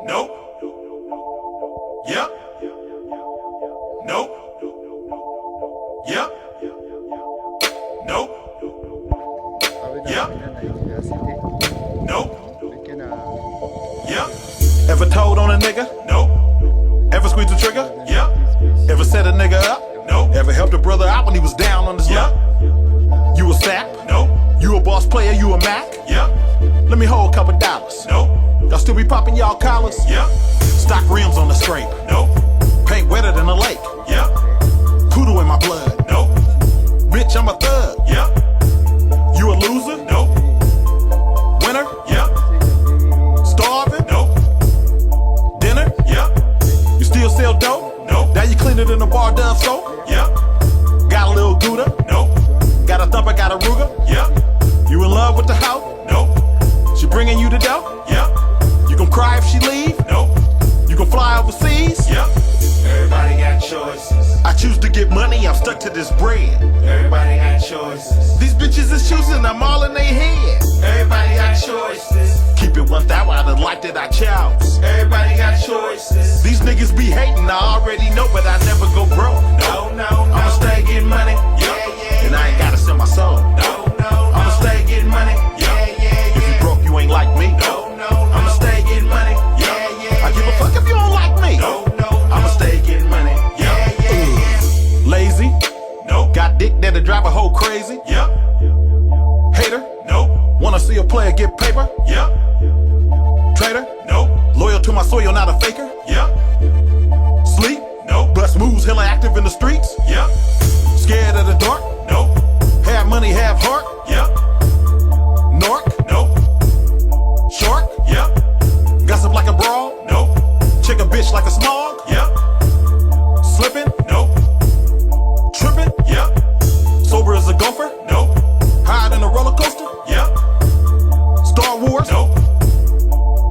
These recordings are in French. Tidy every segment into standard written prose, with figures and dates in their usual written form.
Nope. Yep. Nope. Yep. Nope. Yep. Nope. Yep. Ever told on a nigga? Nope. Ever squeezed the trigger? Yep. Ever set a nigga up? Nope. Ever helped a brother out when he was down on his luck? You a sap? Nope. You a boss player? You a Mac? Yep. Let me hold a couple dollars. Nope. Y'all still be popping y'all collars? Yep. Stock rims on the scrape? Nope. Paint wetter than a lake? Yep. Poodle in my blood? Nope. Bitch, I'm a thug? Yep. You a loser? Nope. Winner? Yep. Starving? Nope. Dinner? Yep. You still sell dope? Nope. Now you clean it in the bar Dove soap? Yep. Got a little Gouda? Nope. Got a thumper, got a Ruger? Yep. You in love with the hoe? Nope. She bringing you the dough? Yep. You gon' cry if she leave? Nope. You gon' fly overseas? Yep. Everybody got choices. I choose to get money, I'm stuck to this bread. Everybody got choices. These bitches is choosing, I'm all in their head. Everybody got choices. Keep it 1,000 out of the life that I chose. Everybody got choices. These niggas be hating, I already know, but I never go broke. No, no, no. I'ma stay getting money. Yeah. And I ain't gotta sell my soul. No, no. I'ma stay getting money. Yeah. If you broke, you ain't like me. No, no. I'ma stay getting money. Yeah. I give a fuck if you don't like me. No, no. I'ma stay getting money. Yeah. Lazy? No. Got dick that'll drive a hoe crazy? Yep. Hater? No. Wanna see a player get paper? Yep. Traitor? No. Loyal to my soil, not a faker? Yep. Sleep? No. Bust moves, hella active in the streets? Yep. Scared of the dark? No. Have money, have heart? Yep. Nork? No. Shark? Yep. Gossip like a brawl? No. Check a bitch like a smog? Yep. Slipping? No. Tripping? Yep. Sober as a gopher? No. Hide in a roller coaster? Yep. Star Wars? No.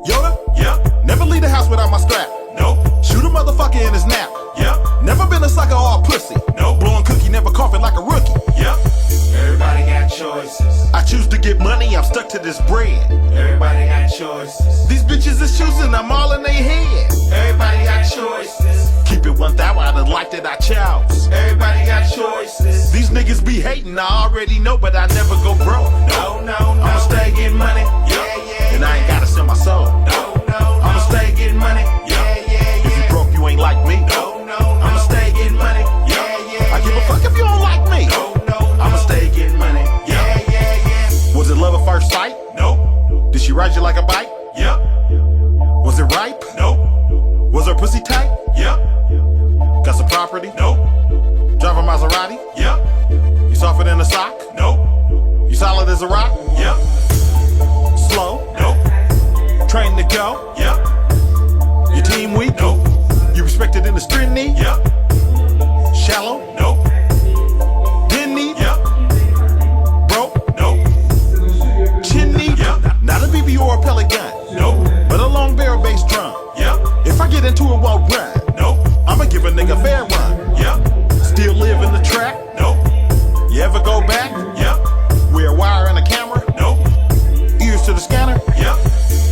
Yoda? Yep. Never leave the house without my strap? No. Shoot a motherfucker in his nap? Yep. Never been a sucker or a pussy? No. Blowing cookie, never coughing like a rookie? Yep. Everybody got choices. I choose to get money, I'm stuck to this bread. Everybody got choices. These bitches is choosing, I'm all in their head. Everybody got choices. Keep it 1,000 out of the life that I chose. Everybody got choices. These niggas be hating, I already know, but I never go broke. No, no, no. I'ma stay getting money. Yeah. And I ain't gotta sell my soul. No, no. I'ma stay getting money. Yeah. If you broke, you ain't like me. No, no. I'ma stay getting money. Yeah. I give a fuck if you don't like me. No, no. I'ma stay getting money. Yeah. Was it love at first sight? No. Did she ride you like a bike? Yep. Was it ripe? No. Was her pussy tight? Yep. Got some property? No. Drive a Maserati? Yep. You softer than a sock? No. You solid as a rock? Yep. Slow? No. Trained to go? Yep. Your team weak? No. You respected in the street knee? Yep. Shallow? No. Didn't need? Yep. Broke? No. Chin knee? Yep. Not a BB or a pellet gun? No. But a long barrel bass drum? Yep. If I get into it, won't run? No. I'ma give a nigga fair run? Yep. Still live in the track? No. You ever go back? Yep. Wear a wire and a camera? No. Ears to the scanner? Yep.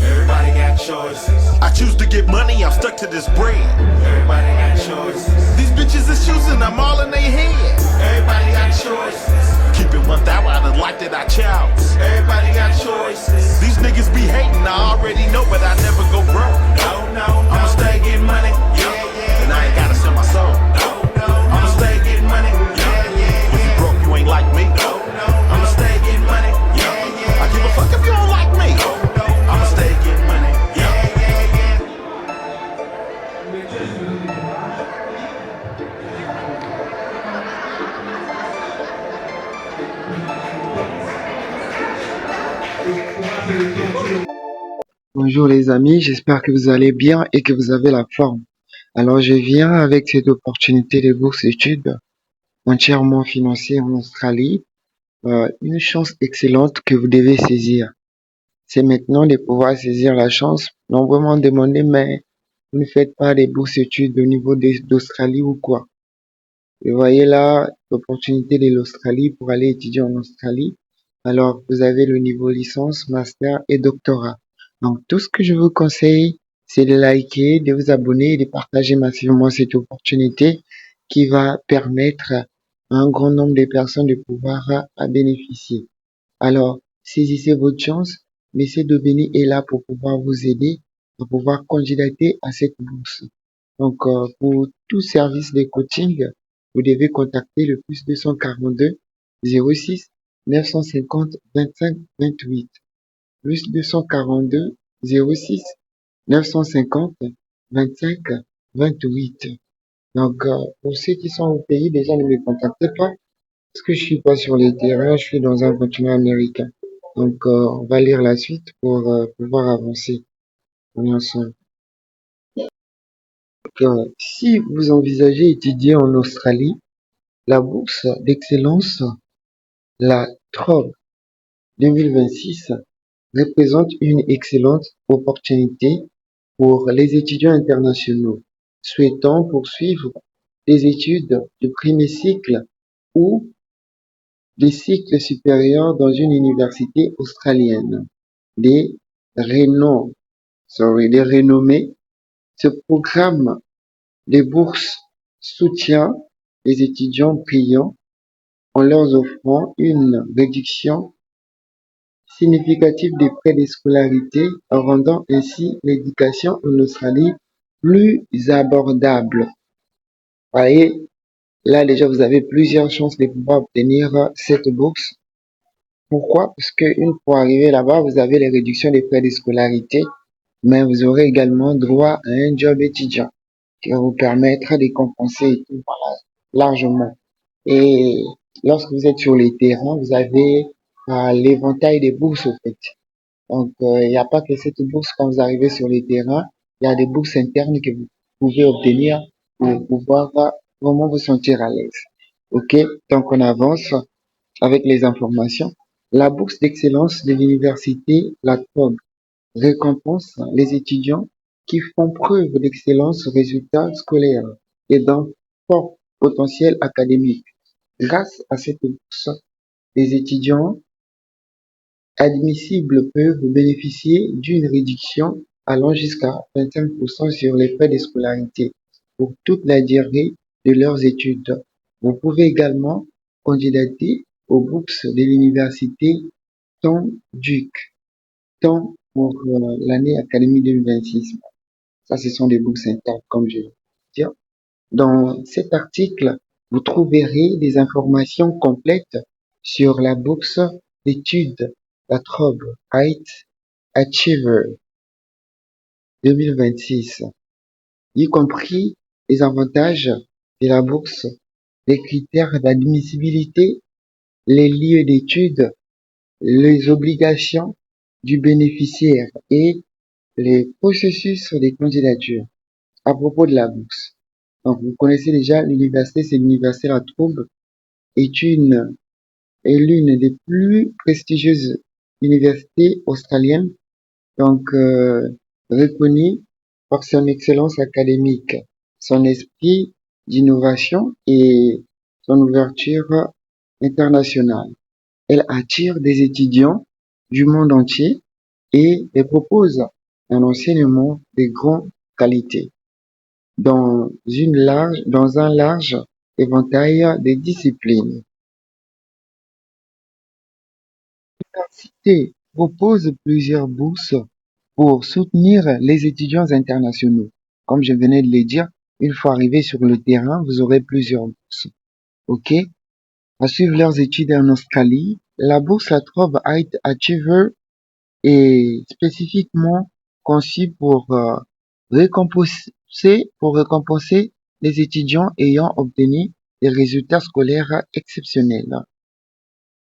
Everybody got choices. I choose to get money, I'm stuck to this bread. Everybody got choices. These bitches is choosing, I'm all in their head. Everybody got choices. Keep it 1,000 out of the life that I chose. Everybody got choices. These niggas be hating, I already know, but I never go broke. No, no. I'ma stay getting money. Yeah. And I ain't gotta sell my soul. No, no. I'ma stay getting money. Yeah. If you broke, you ain't like me. No, no. I'ma stay getting money. Yeah. I give a fuck if you don't like me. No, no. I'ma stay getting money. Yeah. Bonjour les amis, j'espère que vous allez bien et que vous avez la forme. Alors je viens avec cette opportunité de bourse études entièrement financée en Australie, une chance excellente que vous devez saisir. C'est maintenant de pouvoir saisir la chance. Nombreux m'ont demandé, mais vous ne faites pas des bourses études au niveau d'Australie ou quoi? Vous voyez là l'opportunité de l'Australie pour aller étudier en Australie. Alors vous avez le niveau licence, master et doctorat. Donc tout ce que je vous conseille, c'est de liker, de vous abonner et de partager massivement cette opportunité qui va permettre à un grand nombre de personnes de pouvoir à bénéficier. Alors, saisissez votre chance. Monsieur Dobény est là pour pouvoir vous aider, pour pouvoir candidater à cette bourse. Donc, pour tout service de coaching, vous devez contacter le plus 242 06 950 25 28. Plus 242 06 950 25 28. Donc, pour ceux qui sont au pays, déjà ne me contactez pas parce que je suis pas sur les terrains, je suis dans un continent américain. Donc, on va lire la suite pour pouvoir avancer. On est ensemble. Donc, si vous envisagez étudier en Australie, la bourse d'excellence, la TROB 2026, représente une excellente opportunité pour les étudiants internationaux souhaitant poursuivre des études de premier cycle ou des cycles supérieurs dans une université australienne. Des des renommées. Ce programme de bourses soutient les étudiants brillants en leur offrant une réduction significative des frais de scolarité, rendant ainsi l'éducation en Australie plus abordable. Voyez, là déjà vous avez plusieurs chances de pouvoir obtenir cette bourse. Pourquoi? Parce que une fois arrivé là-bas, vous avez les réductions des frais de scolarité, mais vous aurez également droit à un job étudiant qui va vous permettre de compenser tout, voilà, largement. Et lorsque vous êtes sur les terrains, vous avez l'éventail des bourses, au fait. Donc, il n'y a pas que cette bourse quand vous arrivez sur les terrains, il y a des bourses internes que vous pouvez obtenir pour pouvoir vraiment vous sentir à l'aise. OK? Donc, on avance avec les informations. La bourse d'excellence de l'université La Trobe récompense les étudiants qui font preuve d'excellence aux résultats scolaires et d'un fort potentiel académique. Grâce à cette bourse, les étudiants admissibles peuvent bénéficier d'une réduction allant jusqu'à 25% sur les frais de scolarité pour toute la durée de leurs études. Vous pouvez également candidater aux bourses de l'université Duc, tant pour l'année académique 2026. Ça, ce sont des bourses internes, comme je viens de dire. Dans cet article, vous trouverez des informations complètes sur la bourse d'études, la TROB Height Achiever 2026, y compris les avantages de la bourse, les critères d'admissibilité, les lieux d'études, les obligations du bénéficiaire et les processus de candidature. À propos de la bourse. Donc, vous connaissez déjà l'université, c'est l'université La Trobe, est l'une des plus prestigieuses universités australiennes, donc reconnue pour son excellence académique, son esprit d'innovation et son ouverture internationale. Elle attire des étudiants du monde entier et elle propose un enseignement de grande qualité dans un large éventail de disciplines. L'université propose plusieurs bourses pour soutenir les étudiants internationaux. Comme je venais de le dire, une fois arrivé sur le terrain, vous aurez plusieurs bourses. OK? À suivre leurs études en Australie, la bourse La Trobe Height Achiever est spécifiquement conçue pour récompenser les étudiants ayant obtenu des résultats scolaires exceptionnels.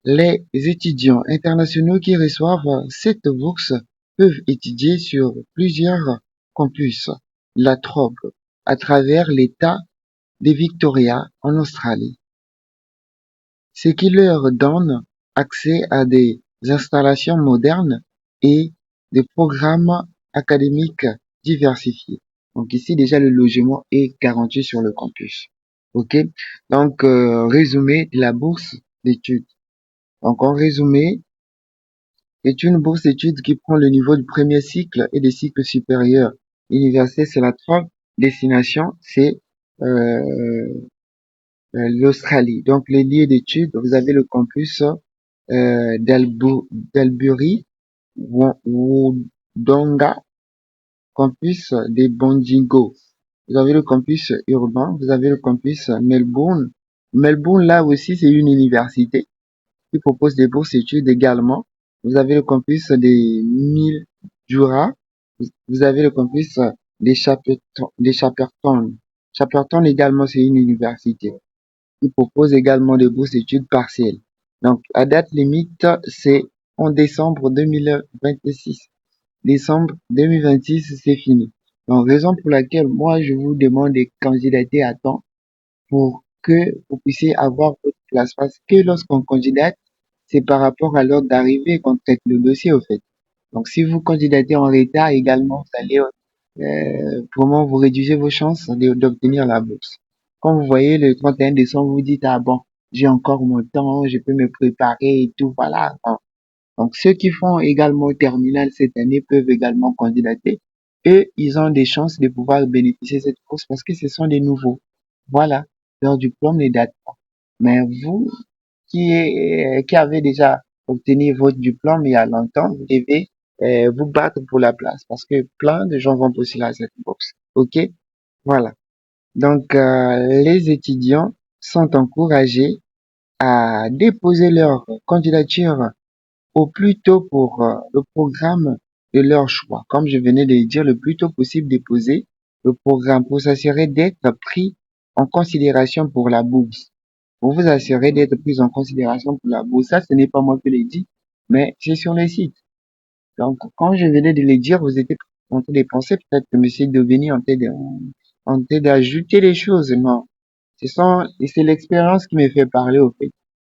Les étudiants internationaux qui reçoivent cette bourse peuvent étudier sur plusieurs campus de la Trobe à travers l'État de Victoria en Australie, ce qui leur donne accès à des installations modernes et des programmes académiques diversifiés. Donc ici déjà le logement est garanti sur le campus. OK? Donc résumé de la bourse d'études. Donc en résumé, c'est une bourse d'études qui prend le niveau du premier cycle et des cycles supérieurs université, c'est la troisième destination, c'est euh, l'Australie. Donc, les lieux d'études, vous avez le campus d'Albury, Wodonga, campus des Bondingo. Vous avez le campus urbain, vous avez le campus Melbourne. Melbourne, là aussi, c'est une université qui propose des bourses études également. Vous avez le campus des Mildura. Vous avez le campus des Shepparton. Shepparton également, c'est une université qui propose également des bourses études partielles. Donc, la date limite, c'est en décembre 2026. Décembre 2026, c'est fini. Donc, raison pour laquelle moi, je vous demande de candidater à temps pour que vous puissiez avoir votre place. Parce que lorsqu'on candidate, c'est par rapport à l'ordre d'arrivée qu'on traite le dossier, au fait. Donc, si vous candidatez en retard également, vous allez vraiment vous réduisez vos chances d'obtenir la bourse. Quand vous voyez le 31 décembre, vous dites, ah bon, j'ai encore mon temps, je peux me préparer et tout, voilà. Donc, ceux qui font également terminale cette année peuvent également candidater. Eux, ils ont des chances de pouvoir bénéficier de cette bourse parce que ce sont des nouveaux. Voilà. Leur diplôme ne date pas. Mais vous, qui avez déjà obtenu votre diplôme il y a longtemps, vous devez vous battre pour la place parce que plein de gens vont postuler à cette bourse. OK? Voilà. Donc, les étudiants sont encouragés à déposer leur candidature au plus tôt pour le programme de leur choix. Comme je venais de le dire, le plus tôt possible déposer le programme pour s'assurer d'être pris en considération pour la bourse. Pour vous assurer d'être pris en considération pour la bourse. Ça, ce n'est pas moi qui l'ai dit, mais c'est sur le site. Donc, quand je venais de le dire, vous étiez en train de penser peut-être que M. Daubigny en train d'ajouter les choses. Non. C'est l'expérience qui me fait parler au fait.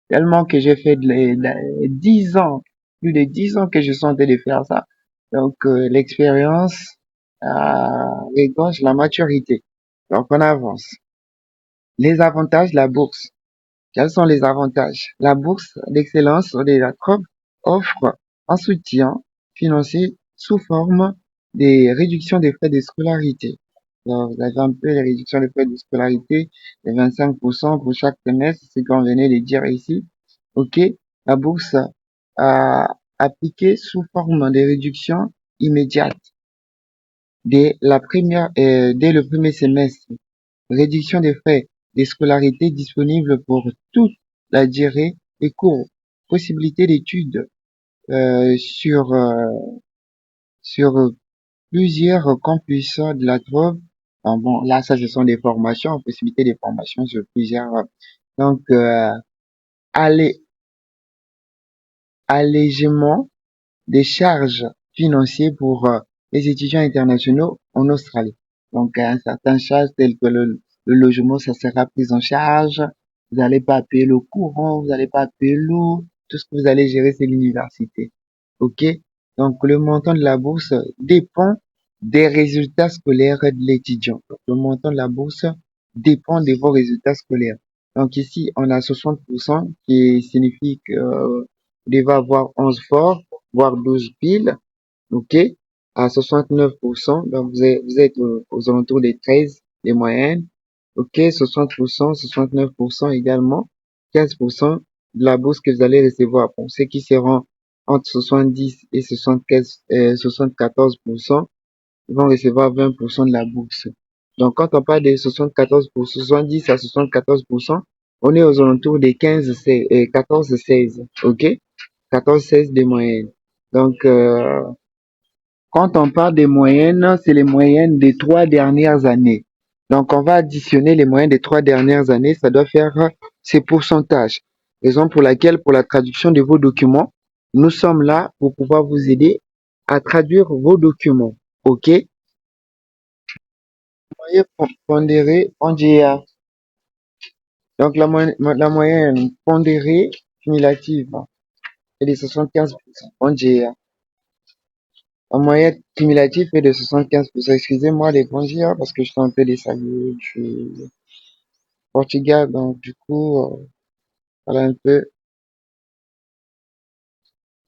Tellement que j'ai fait 10 ans, plus de 10 ans que je suis en train de faire ça. Donc, l'expérience regorge la maturité. Donc, on avance. Les avantages de la bourse. Quels sont les avantages? La bourse d'excellence de la CROB offre un soutien financier sous forme des réductions des frais de scolarité. Alors, vous avez un peu les réductions des frais de scolarité de 25% pour chaque trimestre, ce qu'on venait de dire ici. OK? La bourse a appliqué sous forme de réductions immédiates dès le premier semestre. Réduction des frais de scolarité disponibles pour toute la durée des cours. Possibilité d'études sur plusieurs campus de la TROB. Bon, là, ça, ce sont des formations, possibilités de formations sur plusieurs. Donc, allé- allègement des charges financières pour les étudiants internationaux en Australie. Donc, un certain charge tel que le logement, ça sera pris en charge. Vous n'allez pas payer le courant, vous n'allez pas payer l'eau. Tout ce que vous allez gérer, c'est l'université. OK? Donc, le montant de la bourse dépend des résultats scolaires de l'étudiant. Donc, le montant de la bourse dépend de vos résultats scolaires. Donc, ici, on a 60% qui signifie que vous devez avoir 11 forts, voire 12 piles, OK, à 69%, donc vous êtes aux alentours des 13, les moyennes, OK, 60%, 69% également, 15% de la bourse que vous allez recevoir. Pour ceux qui seront entre 70 et 75, 74%, ils vont recevoir 20% de la bourse. Donc, quand on parle de 74%, 70 à 74%, on est aux alentours des 15, 14, 16, OK? 14-16 de moyenne. Donc, quand on parle des moyennes, c'est les moyennes des 3 dernières années. Donc, on va additionner les moyennes des 3 dernières années, ça doit faire ces pourcentages. Raison pour laquelle, pour la traduction de vos documents, nous sommes là pour pouvoir vous aider à traduire vos documents. OK? Moyenne pondérée en GA. Donc, la moyenne pondérée cumulative est de 75% en GA. En moyenne cumulative est de 75%. Excusez-moi les bons dire parce que je suis en train de saluer du Portugal. Donc, du coup, voilà un peu.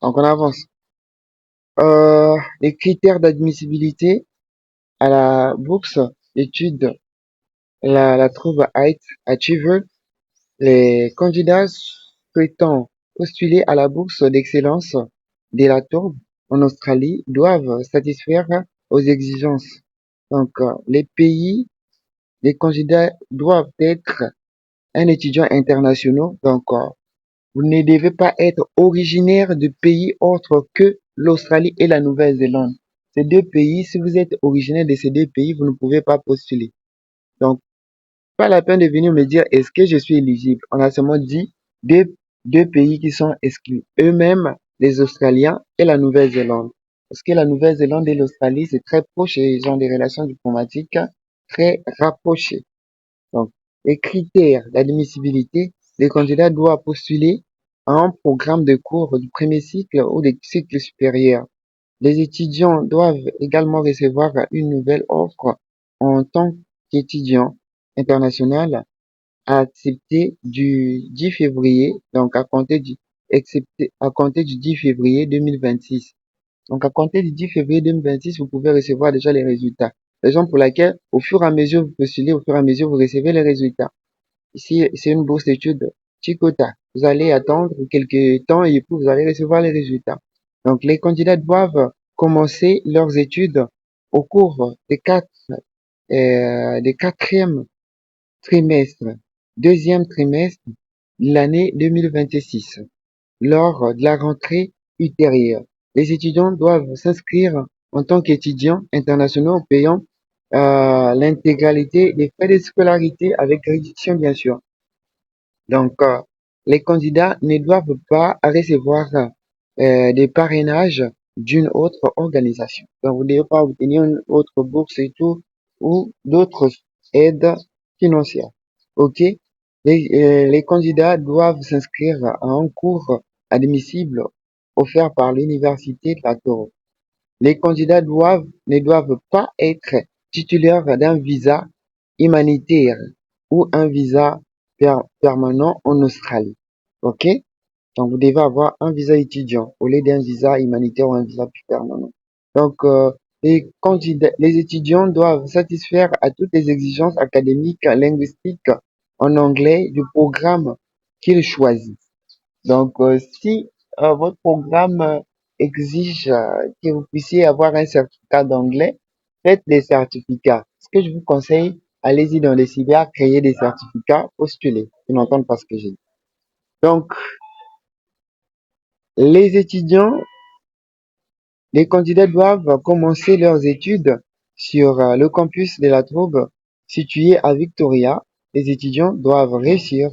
Donc, on avance. Les critères d'admissibilité à bourse d'études, la Trouve Heights Achiever, les candidats souhaitant postuler à la bourse d'excellence de la Tourbe en Australie doivent satisfaire aux exigences. Donc, les candidats doivent être un étudiant international. Donc, vous ne devez pas être originaire de pays autres que l'Australie et la Nouvelle-Zélande. Ces deux pays, si vous êtes originaire de ces deux pays, vous ne pouvez pas postuler. Donc, pas la peine de venir me dire est-ce que je suis éligible. On a seulement dit deux, deux pays qui sont exclus. Eux-mêmes, les Australiens et la Nouvelle-Zélande. Parce que la Nouvelle-Zélande et l'Australie, c'est très proche et ils ont des relations diplomatiques très rapprochées. Donc, les critères d'admissibilité, les candidats doivent postuler à un programme de cours du premier cycle ou des cycles supérieurs. Les étudiants doivent également recevoir une nouvelle offre en tant qu'étudiant international accepté du 10 février, donc à compter du 10 février 2026. Donc, à compter du 10 février 2026, vous pouvez recevoir déjà les résultats. Raison pour laquelle, au fur et à mesure vous postulez, au fur et à mesure vous recevez les résultats. Ici, c'est une bourse d'études Chicota. Vous allez attendre quelques temps et puis vous allez recevoir les résultats. Donc, les candidats doivent commencer leurs études au cours des quatrièmes trimestres, deuxième trimestre de l'année 2026 lors de la rentrée ultérieure. Les étudiants doivent s'inscrire en tant qu'étudiants internationaux payant l'intégralité des frais de scolarité avec réduction bien sûr. Donc, les candidats ne doivent pas recevoir des parrainages d'une autre organisation. Donc, vous ne devez pas obtenir une autre bourse et tout, ou d'autres aides financières. OK? Les candidats doivent s'inscrire à un cours admissible offert par l'Université de la Toronto. Les candidats ne doivent pas être titulaires d'un visa humanitaire ou un visa permanent en Australie. OK? Donc, vous devez avoir un visa étudiant au lieu d'un visa humanitaire ou un visa permanent. Donc, les étudiants doivent satisfaire à toutes les exigences académiques, linguistiques en anglais du programme qu'ils choisissent. Donc, si votre programme exige que vous puissiez avoir un certificat d'anglais, faites des certificats. Ce que je vous conseille, allez-y dans les cyber, créez des certificats, postulez. Ils n'entendent pas ce que j'ai dit. Donc, les étudiants, les candidats doivent commencer leurs études sur le campus de la Trouve situé à Victoria. Les étudiants doivent réussir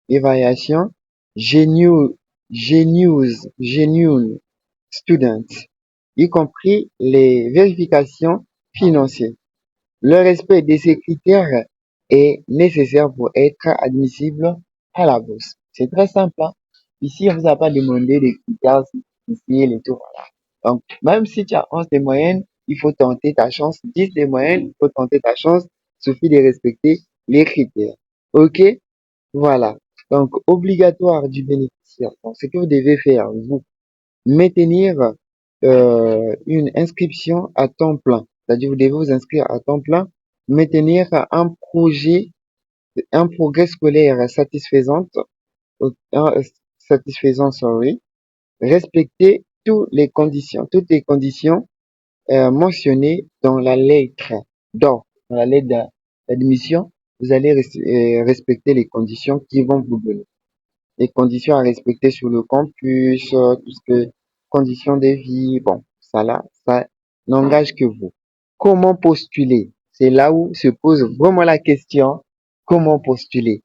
l'évaluation Genius, Genuine Students, y compris les vérifications financières. Le respect de ces critères est nécessaire pour être admissible à la bourse. C'est très simple, hein. Ici, on vous a pas demandé des critères difficiles et tout, voilà. Donc, même si tu as 11 de moyenne, il faut tenter ta chance. 10 de moyenne, il faut tenter ta chance. Il suffit de respecter les critères. OK? Voilà. Donc, obligatoire du bénéficiaire. Donc, ce que vous devez faire, vous, maintenir une inscription à temps plein. C'est-à-dire, vous devez vous inscrire à temps plein, maintenir un progrès scolaire satisfaisant, sorry, respecter toutes les conditions mentionnées dans la lettre d'or, dans la lettre d'admission. Vous allez respecter les conditions qui vont vous donner. Les conditions à respecter sur le campus, tout ce que conditions de vie, bon, ça là, ça n'engage que vous. Comment postuler? C'est là où se pose vraiment la question. Comment postuler?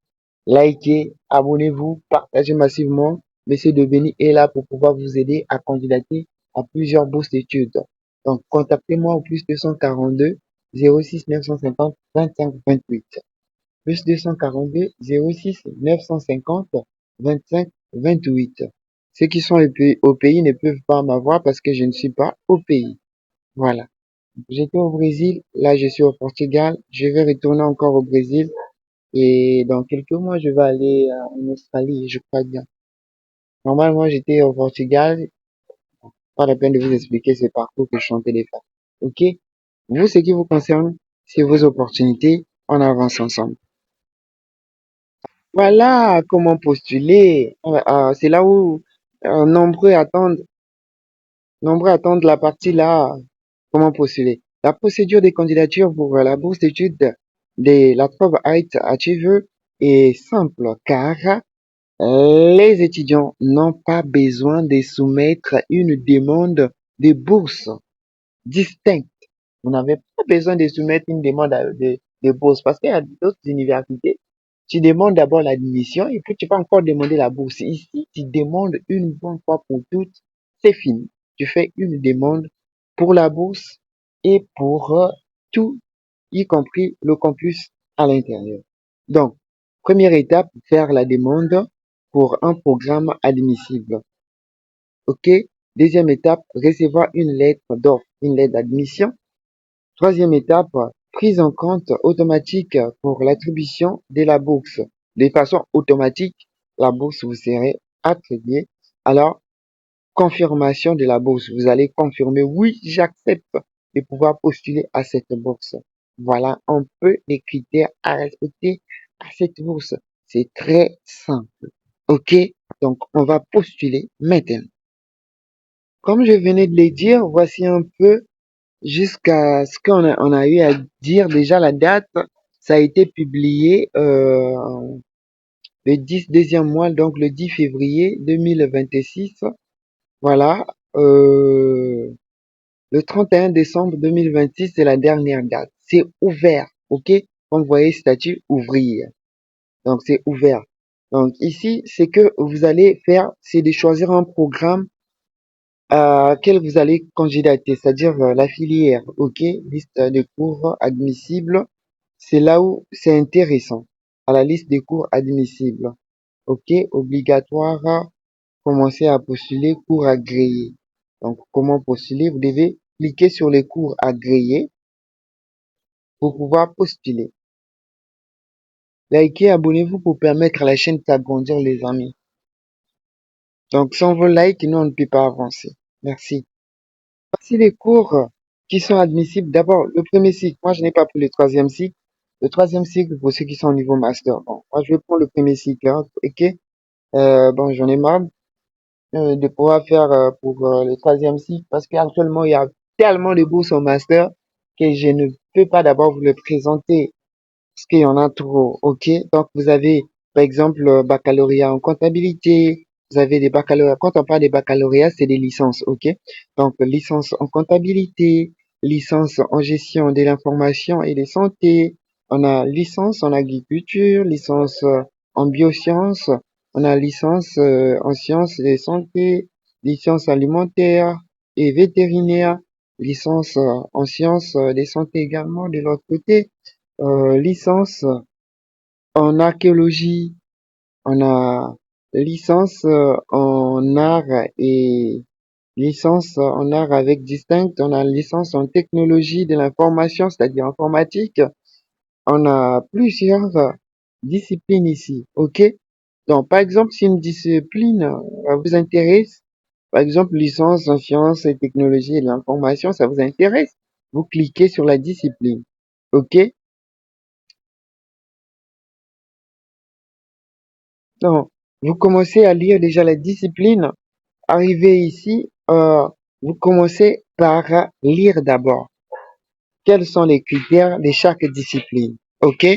Likez, abonnez-vous, partagez massivement. Monsieur Deveni est là pour pouvoir vous aider à candidater à plusieurs bourses d'études. Donc, contactez-moi au plus 242 06 950 25 28 plus 242 06 950 25 28. Ceux qui sont au pays ne peuvent pas m'avoir parce que je ne suis pas au pays. Voilà. J'étais au Brésil, là je suis au Portugal, je vais retourner encore au Brésil et dans quelques mois je vais aller en Australie, je crois bien. Normalement j'étais au Portugal, pas la peine de vous expliquer ce parcours que je suis en train de faire. Ok? Vous, ce qui vous concerne, c'est vos opportunités. On avance ensemble. Voilà comment postuler. C'est là où nombreux attendent la partie là. Comment postuler? La procédure des candidatures pour la bourse d'études de la Trove Heights Achiever est simple car les étudiants n'ont pas besoin de soumettre une demande de bourse distincte. Vous n'avez pas besoin de soumettre une demande de bourse parce qu'il y a d'autres universités. Tu demandes d'abord l'admission et puis tu peux encore demander la bourse. Ici, tu demandes une bonne fois pour toutes, c'est fini. Tu fais une demande pour la bourse et pour tout, y compris le campus à l'intérieur. Donc, première étape, faire la demande pour un programme admissible. OK? Deuxième étape, recevoir une lettre d'offre, une lettre d'admission. Troisième étape, prise en compte automatique pour l'attribution de la bourse. De façon automatique, la bourse vous serait attribuée. Alors, confirmation de la bourse. Vous allez confirmer, oui, j'accepte de pouvoir postuler à cette bourse. Voilà un peu les critères à respecter à cette bourse. C'est très simple. OK? Donc, on va postuler maintenant. Comme je venais de le dire, voici un peu jusqu'à ce on a eu à dire. Déjà la date, ça a été publié le 10 deuxième mois, donc le 10 février 2026. Voilà. Le 31 décembre 2026, c'est la dernière date. C'est ouvert, ok? Comme vous voyez, statut ouvrir. Donc c'est ouvert. Donc ici, c'est que vous allez faire, c'est de choisir un programme à quel vous allez candidater, c'est-à-dire la filière, ok, liste de cours admissibles, c'est là où c'est intéressant, à la liste des cours admissibles, ok, obligatoire, commencer à postuler cours agréés. Donc, comment postuler? Vous devez cliquer sur les cours agréés pour pouvoir postuler. Likez, abonnez-vous pour permettre à la chaîne d'agrandir, les amis. Donc, sans vos likes, nous, on ne peut pas avancer. Merci. Voici les cours qui sont admissibles. D'abord, le premier cycle. Moi, je n'ai pas pris le troisième cycle. Le troisième cycle, pour ceux qui sont au niveau master. Bon, moi, je vais prendre le premier cycle. Hein, ok. Bon, j'en ai marre de pouvoir faire pour le troisième cycle parce qu'actuellement, il y a tellement de bourses au master que je ne peux pas d'abord vous le présenter parce qu'il y en a trop. Ok. Donc, vous avez, par exemple, baccalauréat en comptabilité. Vous avez des baccalauréats. Quand on parle des baccalauréats, c'est des licences. Ok. Donc, licence en comptabilité, licence en gestion de l'information et de santé. On a licence en agriculture, licence en biosciences. On a licence en sciences de santé, licence alimentaire et vétérinaire, licence en sciences de santé également de l'autre côté, licence en archéologie, on a licence en art et licence en art avec distinct, on a licence en technologie de l'information, c'est-à-dire informatique. On a plusieurs disciplines ici, ok? Donc, par exemple, si une discipline vous intéresse, par exemple, licence en sciences et technologies et de l'information, ça vous intéresse, vous cliquez sur la discipline, ok? Donc, vous commencez à lire déjà la discipline. Arrivé ici, vous commencez par lire d'abord. Quels sont les critères de chaque discipline? OK?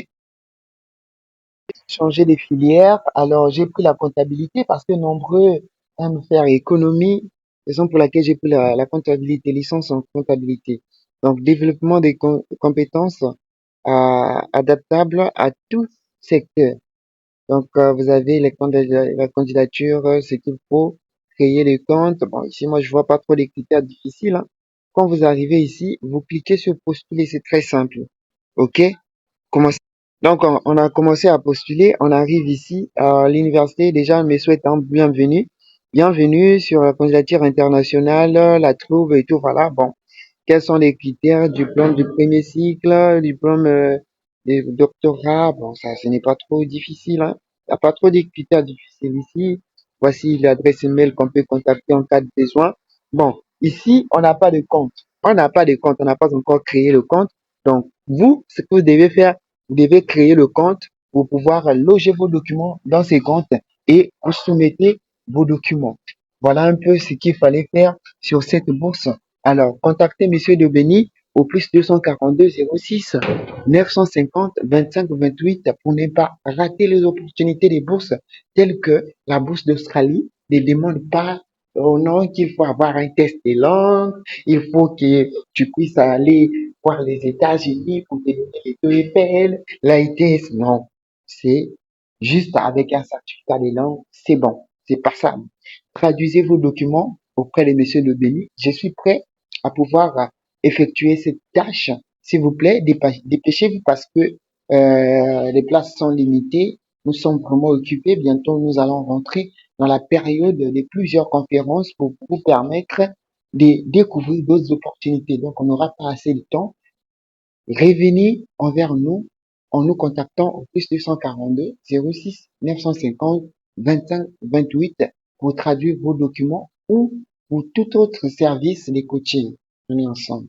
Changer les filières. Alors, j'ai pris la comptabilité parce que nombreux aiment faire économie, raison pour laquelle j'ai pris la comptabilité, licence en comptabilité. Donc, développement des compétences adaptables à tout secteur. Donc, vous avez la candidature, ce qu'il faut, créer les comptes. Bon, ici, moi, je vois pas trop les critères difficiles, hein. Quand vous arrivez ici, vous cliquez sur postuler, c'est très simple. OK? Commencez. Donc, on a commencé à postuler. On arrive ici à l'université. Déjà, mes souhaitants bienvenue. Bienvenue sur la candidature internationale, la trouve et tout. Voilà. Bon. Quels sont les critères? Diplôme du premier cycle, diplôme de doctorat. Bon, ça, ce n'est pas trop difficile, hein. Il n'y a pas trop de critères difficiles ici. Voici l'adresse email qu'on peut contacter en cas de besoin. Bon, ici, on n'a pas de compte. On n'a pas de compte. On n'a pas encore créé le compte. Donc, vous, ce que vous devez faire, vous devez créer le compte pour pouvoir loger vos documents dans ces comptes et vous soumettez vos documents. Voilà un peu ce qu'il fallait faire sur cette bourse. Alors, contactez Monsieur Debeny au plus 242 06 950 25 28 pour ne pas rater les opportunités des bourses telles que la bourse d'Australie ne demande pas au nom qu'il faut avoir un test de langue, il faut que tu puisses aller voir les États-Unis pour te donner les TOEFL, l'ITS. Non, c'est juste avec un certificat de langue, c'est bon. C'est pas ça. Traduisez vos documents auprès de Monsieur Le Béni. Je suis prêt à pouvoir effectuer cette tâche. S'il vous plaît, dépêchez-vous parce que les places sont limitées. Nous sommes vraiment occupés. Bientôt, nous allons rentrer dans la période de plusieurs conférences pour vous permettre de découvrir d'autres opportunités. Donc, on n'aura pas assez de temps. Revenez envers nous en nous contactant au plus 242 06 950 25 28 pour traduire vos documents ou pour tout autre service de coaching. On est ensemble.